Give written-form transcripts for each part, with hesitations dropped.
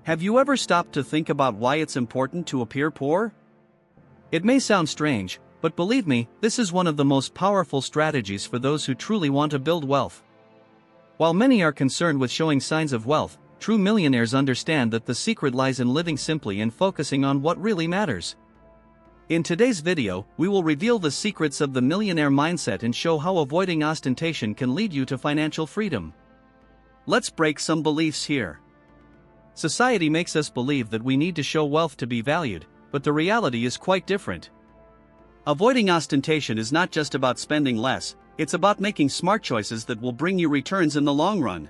Have you ever stopped to think about why it's important to appear poor? It may sound strange, but believe me, this is one of the most powerful strategies for those who truly want to build wealth. While many are concerned with showing signs of wealth, true millionaires understand that the secret lies in living simply and focusing on what really matters. In today's video, we will reveal the secrets of the millionaire mindset and show how avoiding ostentation can lead you to financial freedom. Let's break some beliefs here. Society makes us believe that we need to show wealth to be valued, but the reality is quite different. Avoiding ostentation is not just about spending less, it's about making smart choices that will bring you returns in the long run.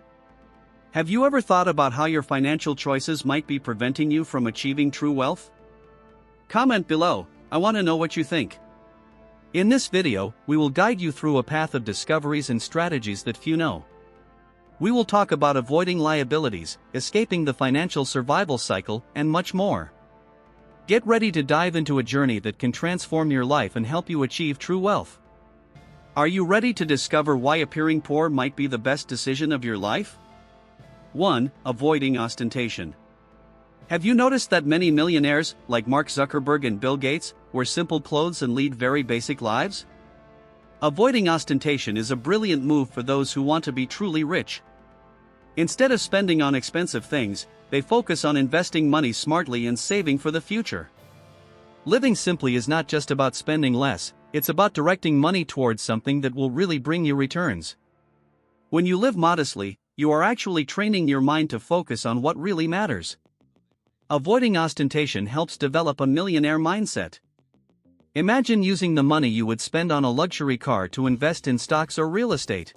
Have you ever thought about how your financial choices might be preventing you from achieving true wealth? Comment below, I want to know what you think. In this video, we will guide you through a path of discoveries and strategies that few know. We will talk about avoiding liabilities, escaping the financial survival cycle, and much more. Get ready to dive into a journey that can transform your life and help you achieve true wealth. Are you ready to discover why appearing poor might be the best decision of your life? 1. Avoiding ostentation. Have you noticed that many millionaires, like Mark Zuckerberg and Bill Gates, wear simple clothes and lead very basic lives? Avoiding ostentation is a brilliant move for those who want to be truly rich. Instead of spending on expensive things, they focus on investing money smartly and saving for the future. Living simply is not just about spending less, it's about directing money towards something that will really bring you returns. When you live modestly, you are actually training your mind to focus on what really matters. Avoiding ostentation helps develop a millionaire mindset. Imagine using the money you would spend on a luxury car to invest in stocks or real estate.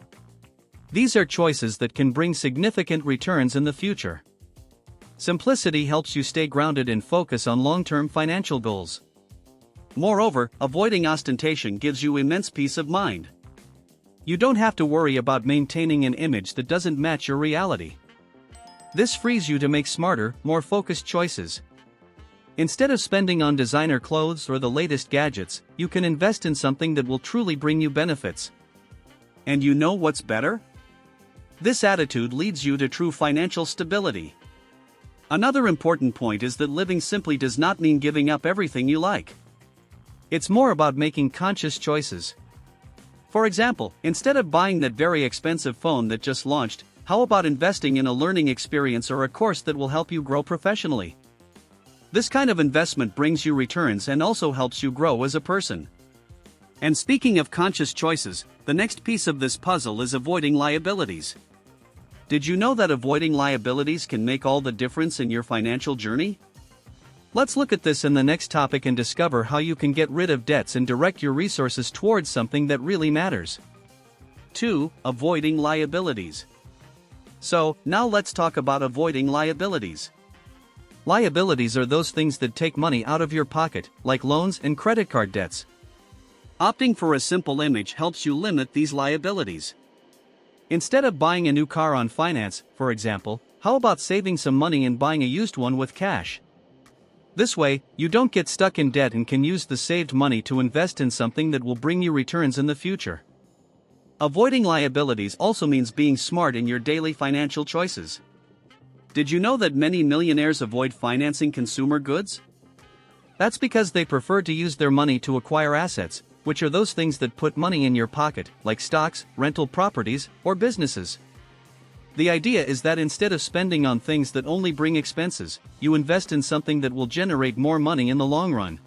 These are choices that can bring significant returns in the future. Simplicity helps you stay grounded and focus on long-term financial goals. Moreover, avoiding ostentation gives you immense peace of mind. You don't have to worry about maintaining an image that doesn't match your reality. This frees you to make smarter, more focused choices. Instead of spending on designer clothes or the latest gadgets, you can invest in something that will truly bring you benefits. And you know what's better? This attitude leads you to true financial stability. Another important point is that living simply does not mean giving up everything you like. It's more about making conscious choices. For example, instead of buying that very expensive phone that just launched, how about investing in a learning experience or a course that will help you grow professionally? This kind of investment brings you returns and also helps you grow as a person. And speaking of conscious choices, the next piece of this puzzle is avoiding liabilities. Did you know that avoiding liabilities can make all the difference in your financial journey? Let's look at this in the next topic and discover how you can get rid of debts and direct your resources towards something that really matters. 2. Avoiding liabilities. So, now let's talk about avoiding liabilities. Liabilities are those things that take money out of your pocket, like loans and credit card debts. Opting for a simple image helps you limit these liabilities. Instead of buying a new car on finance, for example, how about saving some money and buying a used one with cash? This way, you don't get stuck in debt and can use the saved money to invest in something that will bring you returns in the future. Avoiding liabilities also means being smart in your daily financial choices. Did you know that many millionaires avoid financing consumer goods? That's because they prefer to use their money to acquire assets, which are those things that put money in your pocket, like stocks, rental properties, or businesses. The idea is that instead of spending on things that only bring expenses, you invest in something that will generate more money in the long run.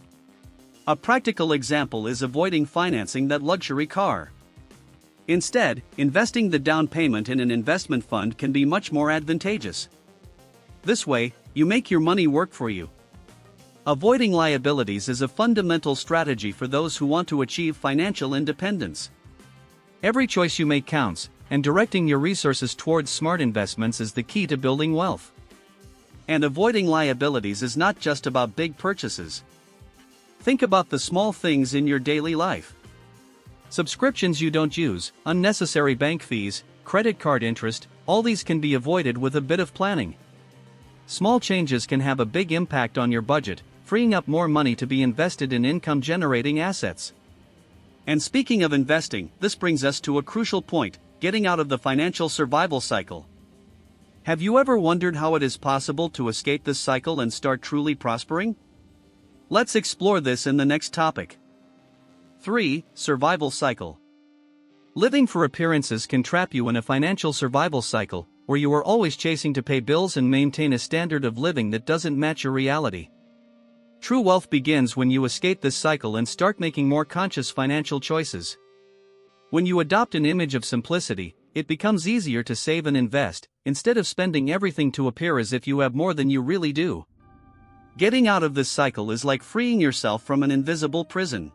A practical example is avoiding financing that luxury car. Instead, investing the down payment in an investment fund can be much more advantageous. This way, you make your money work for you. Avoiding liabilities is a fundamental strategy for those who want to achieve financial independence. Every choice you make counts, and directing your resources towards smart investments is the key to building wealth. And avoiding liabilities is not just about big purchases. Think about the small things in your daily life. Subscriptions you don't use, unnecessary bank fees, credit card interest, all these can be avoided with a bit of planning. Small changes can have a big impact on your budget, freeing up more money to be invested in income-generating assets. And speaking of investing, this brings us to a crucial point: getting out of the financial survival cycle. Have you ever wondered how it is possible to escape this cycle and start truly prospering? Let's explore this in the next topic. 3. Survival cycle. Living for appearances can trap you in a financial survival cycle, where you are always chasing to pay bills and maintain a standard of living that doesn't match your reality. True wealth begins when you escape this cycle and start making more conscious financial choices. When you adopt an image of simplicity, it becomes easier to save and invest, instead of spending everything to appear as if you have more than you really do. Getting out of this cycle is like freeing yourself from an invisible prison.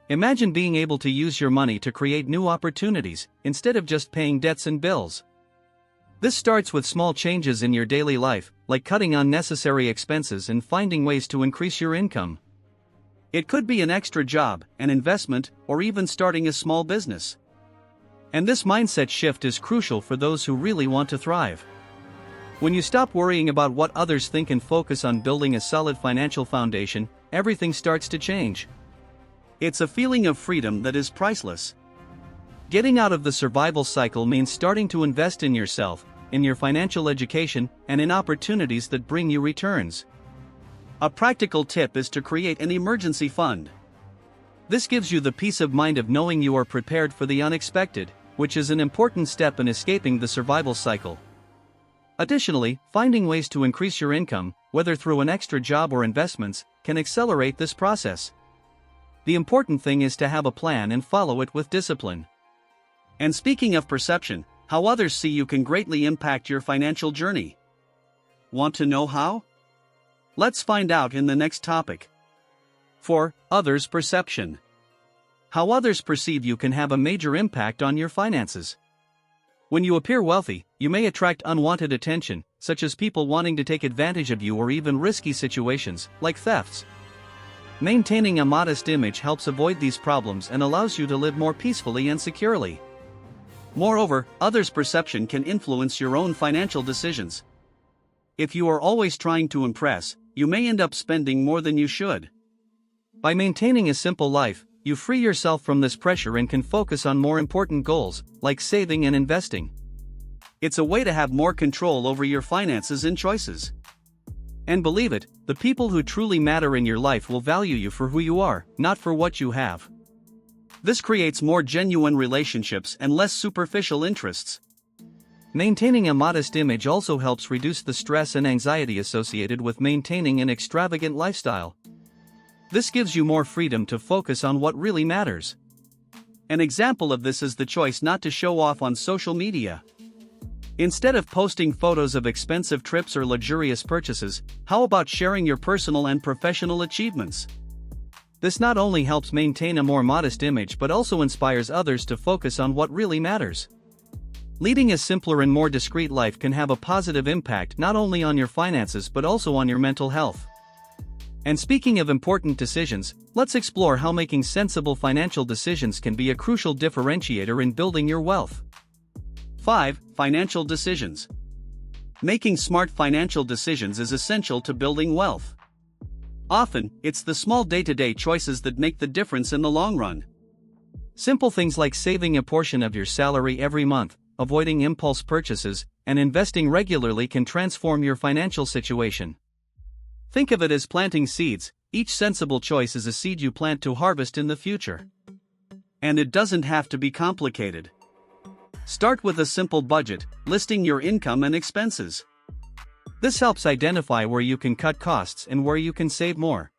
Imagine being able to use your money to create new opportunities, instead of just paying debts and bills. This starts with small changes in your daily life, like cutting unnecessary expenses and finding ways to increase your income. It could be an extra job, an investment, or even starting a small business. And this mindset shift is crucial for those who really want to thrive. When you stop worrying about what others think and focus on building a solid financial foundation, everything starts to change. It's a feeling of freedom that is priceless. Getting out of the survival cycle means starting to invest in yourself, in your financial education, and in opportunities that bring you returns. A practical tip is to create an emergency fund. This gives you the peace of mind of knowing you are prepared for the unexpected, which is an important step in escaping the survival cycle. Additionally, finding ways to increase your income, whether through an extra job or investments, can accelerate this process. The important thing is to have a plan and follow it with discipline. And speaking of perception, how others see you can greatly impact your financial journey. Want to know how? Let's find out in the next topic. 4. Others' perception. How others perceive you can have a major impact on your finances. When you appear wealthy, you may attract unwanted attention, such as people wanting to take advantage of you or even risky situations, like thefts. Maintaining a modest image helps avoid these problems and allows you to live more peacefully and securely. Moreover, others' perception can influence your own financial decisions. If you are always trying to impress, you may end up spending more than you should. By maintaining a simple life, you free yourself from this pressure and can focus on more important goals, like saving and investing. It's a way to have more control over your finances and choices. And believe it, the people who truly matter in your life will value you for who you are, not for what you have. This creates more genuine relationships and less superficial interests. Maintaining a modest image also helps reduce the stress and anxiety associated with maintaining an extravagant lifestyle. This gives you more freedom to focus on what really matters. An example of this is the choice not to show off on social media. Instead of posting photos of expensive trips or luxurious purchases, how about sharing your personal and professional achievements? This not only helps maintain a more modest image but also inspires others to focus on what really matters. Leading a simpler and more discreet life can have a positive impact not only on your finances but also on your mental health. And speaking of important decisions, let's explore how making sensible financial decisions can be a crucial differentiator in building your wealth. 5. Financial decisions. Making smart financial decisions is essential to building wealth. Often, it's the small day-to-day choices that make the difference in the long run. Simple things like saving a portion of your salary every month, avoiding impulse purchases, and investing regularly can transform your financial situation. Think of it as planting seeds. Each sensible choice is a seed you plant to harvest in the future. And it doesn't have to be complicated. Start with a simple budget, listing your income and expenses. This helps identify where you can cut costs and where you can save more.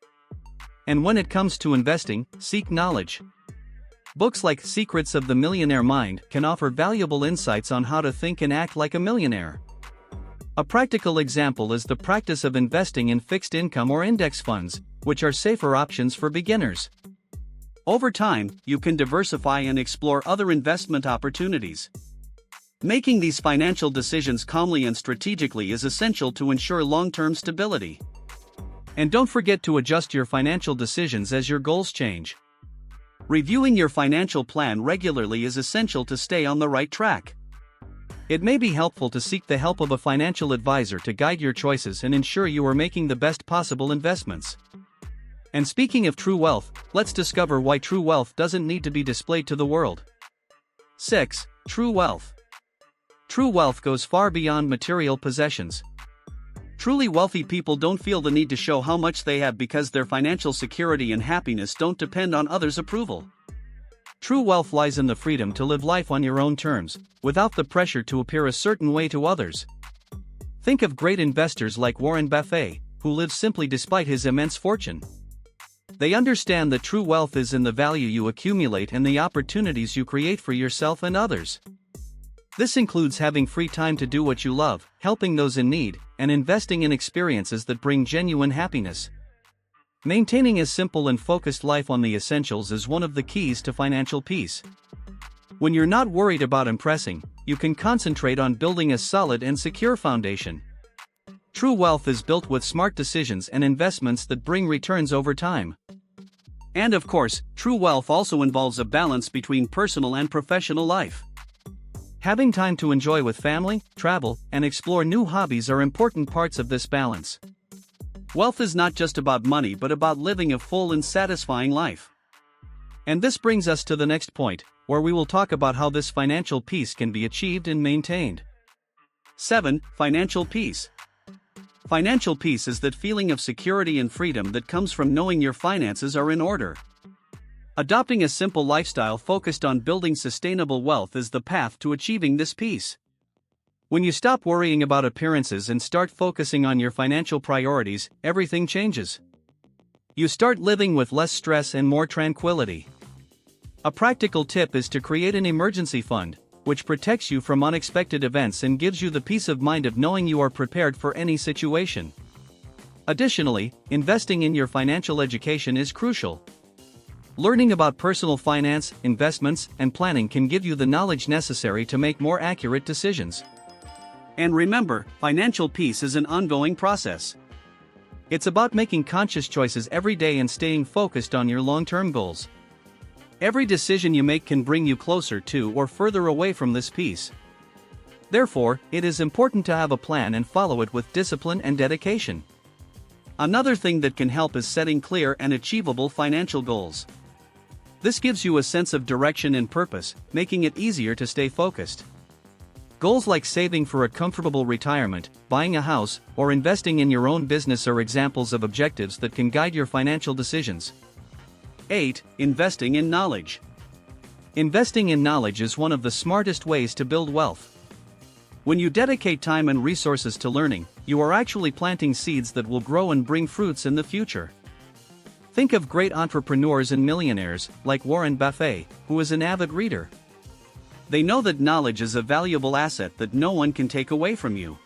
And when it comes to investing, seek knowledge. Books like Secrets of the Millionaire Mind can offer valuable insights on how to think and act like a millionaire. A practical example is the practice of investing in fixed income or index funds, which are safer options for beginners. Over time, you can diversify and explore other investment opportunities. Making these financial decisions calmly and strategically is essential to ensure long-term stability. And don't forget to adjust your financial decisions as your goals change. Reviewing your financial plan regularly is essential to stay on the right track. It may be helpful to seek the help of a financial advisor to guide your choices and ensure you are making the best possible investments. And speaking of true wealth, let's discover why true wealth doesn't need to be displayed to the world. 6. True wealth. True wealth goes far beyond material possessions. Truly wealthy people don't feel the need to show how much they have because their financial security and happiness don't depend on others' approval. True wealth lies in the freedom to live life on your own terms, without the pressure to appear a certain way to others. Think of great investors like Warren Buffett, who lives simply despite his immense fortune. They understand that true wealth is in the value you accumulate and the opportunities you create for yourself and others. This includes having free time to do what you love, helping those in need, and investing in experiences that bring genuine happiness. Maintaining a simple and focused life on the essentials is one of the keys to financial peace. When you're not worried about impressing, you can concentrate on building a solid and secure foundation. True wealth is built with smart decisions and investments that bring returns over time. And of course, true wealth also involves a balance between personal and professional life. Having time to enjoy with family, travel, and explore new hobbies are important parts of this balance. Wealth is not just about money but about living a full and satisfying life. And this brings us to the next point, where we will talk about how this financial peace can be achieved and maintained. 7. Financial peace. Financial peace is that feeling of security and freedom that comes from knowing your finances are in order. Adopting a simple lifestyle focused on building sustainable wealth is the path to achieving this peace. When you stop worrying about appearances and start focusing on your financial priorities, everything changes. You start living with less stress and more tranquility. A practical tip is to create an emergency fund, which protects you from unexpected events and gives you the peace of mind of knowing you are prepared for any situation. Additionally, investing in your financial education is crucial. Learning about personal finance, investments, and planning can give you the knowledge necessary to make more accurate decisions. And remember, financial peace is an ongoing process. It's about making conscious choices every day and staying focused on your long-term goals. Every decision you make can bring you closer to or further away from this peace. Therefore, it is important to have a plan and follow it with discipline and dedication. Another thing that can help is setting clear and achievable financial goals. This gives you a sense of direction and purpose, making it easier to stay focused. Goals like saving for a comfortable retirement, buying a house, or investing in your own business are examples of objectives that can guide your financial decisions. 8. Investing in knowledge. Investing in knowledge is one of the smartest ways to build wealth. When you dedicate time and resources to learning, you are actually planting seeds that will grow and bring fruits in the future. Think of great entrepreneurs and millionaires, like Warren Buffett, who is an avid reader. They know that knowledge is a valuable asset that no one can take away from you.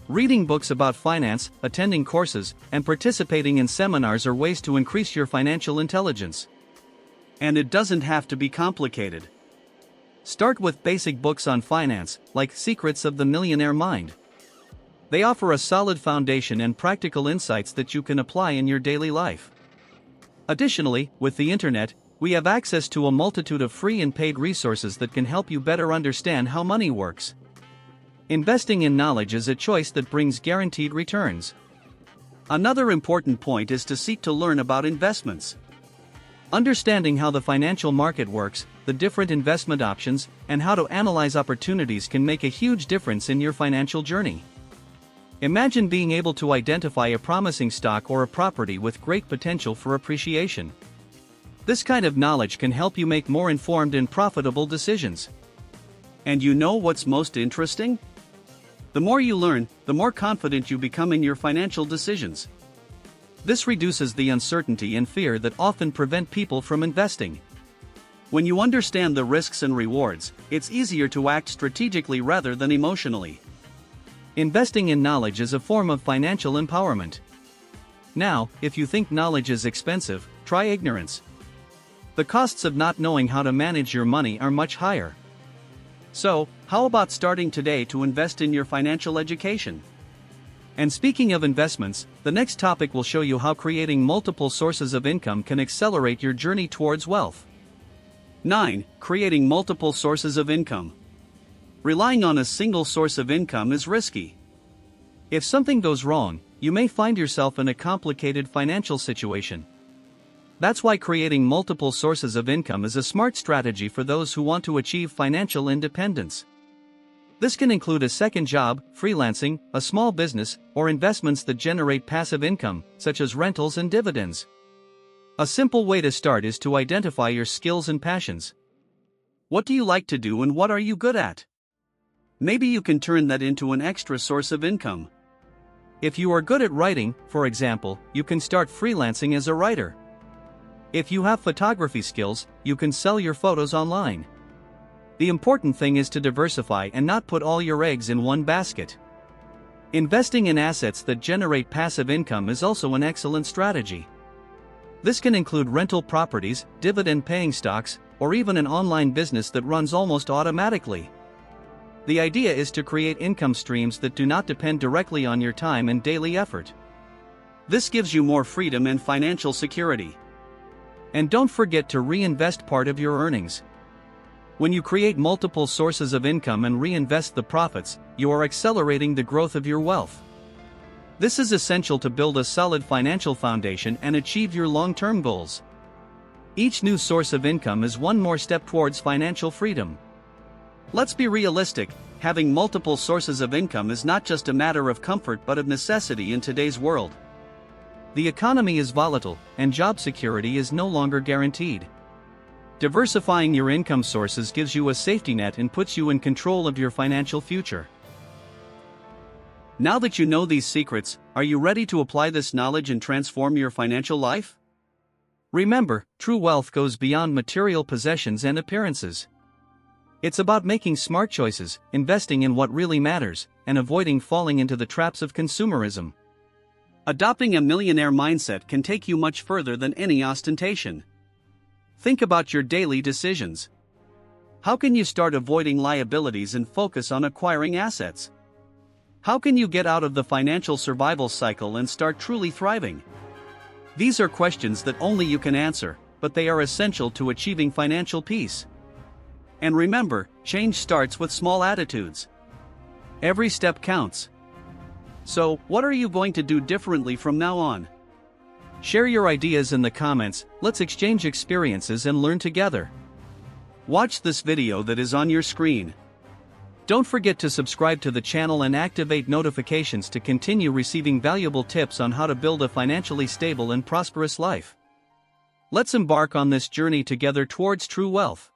Reading books about finance, attending courses, and participating in seminars are ways to increase your financial intelligence. And it doesn't have to be complicated. Start with basic books on finance, like Secrets of the Millionaire Mind. They offer a solid foundation and practical insights that you can apply in your daily life. Additionally, with the internet, we have access to a multitude of free and paid resources that can help you better understand how money works. Investing in knowledge is a choice that brings guaranteed returns. Another important point is to seek to learn about investments. Understanding how the financial market works, the different investment options, and how to analyze opportunities can make a huge difference in your financial journey. Imagine being able to identify a promising stock or a property with great potential for appreciation. This kind of knowledge can help you make more informed and profitable decisions. And you know what's most interesting? The more you learn, the more confident you become in your financial decisions. This reduces the uncertainty and fear that often prevent people from investing. When you understand the risks and rewards, it's easier to act strategically rather than emotionally. Investing in knowledge is a form of financial empowerment. Now, if you think knowledge is expensive, try ignorance. The costs of not knowing how to manage your money are much higher. So, how about starting today to invest in your financial education? And speaking of investments, the next topic will show you how creating multiple sources of income can accelerate your journey towards wealth. 9. Creating multiple sources of income. Relying on a single source of income is risky. If something goes wrong, you may find yourself in a complicated financial situation. That's why creating multiple sources of income is a smart strategy for those who want to achieve financial independence. This can include a second job, freelancing, a small business, or investments that generate passive income, such as rentals and dividends. A simple way to start is to identify your skills and passions. What do you like to do and what are you good at? Maybe you can turn that into an extra source of income. If you are good at writing, for example, you can start freelancing as a writer. If you have photography skills, you can sell your photos online. The important thing is to diversify and not put all your eggs in one basket. Investing in assets that generate passive income is also an excellent strategy. This can include rental properties, dividend-paying stocks, or even an online business that runs almost automatically. The idea is to create income streams that do not depend directly on your time and daily effort. This gives you more freedom and financial security. And don't forget to reinvest part of your earnings. When you create multiple sources of income and reinvest the profits, you are accelerating the growth of your wealth. This is essential to build a solid financial foundation and achieve your long-term goals. Each new source of income is one more step towards financial freedom. Let's be realistic, having multiple sources of income is not just a matter of comfort but of necessity in today's world. The economy is volatile, and job security is no longer guaranteed. Diversifying your income sources gives you a safety net and puts you in control of your financial future. Now that you know these secrets, are you ready to apply this knowledge and transform your financial life? Remember, true wealth goes beyond material possessions and appearances. It's about making smart choices, investing in what really matters, and avoiding falling into the traps of consumerism. Adopting a millionaire mindset can take you much further than any ostentation. Think about your daily decisions. How can you start avoiding liabilities and focus on acquiring assets? How can you get out of the financial survival cycle and start truly thriving? These are questions that only you can answer, but they are essential to achieving financial peace. And remember, change starts with small attitudes. Every step counts. So, what are you going to do differently from now on? Share your ideas in the comments, let's exchange experiences and learn together. Watch this video that is on your screen. Don't forget to subscribe to the channel and activate notifications to continue receiving valuable tips on how to build a financially stable and prosperous life. Let's embark on this journey together towards true wealth.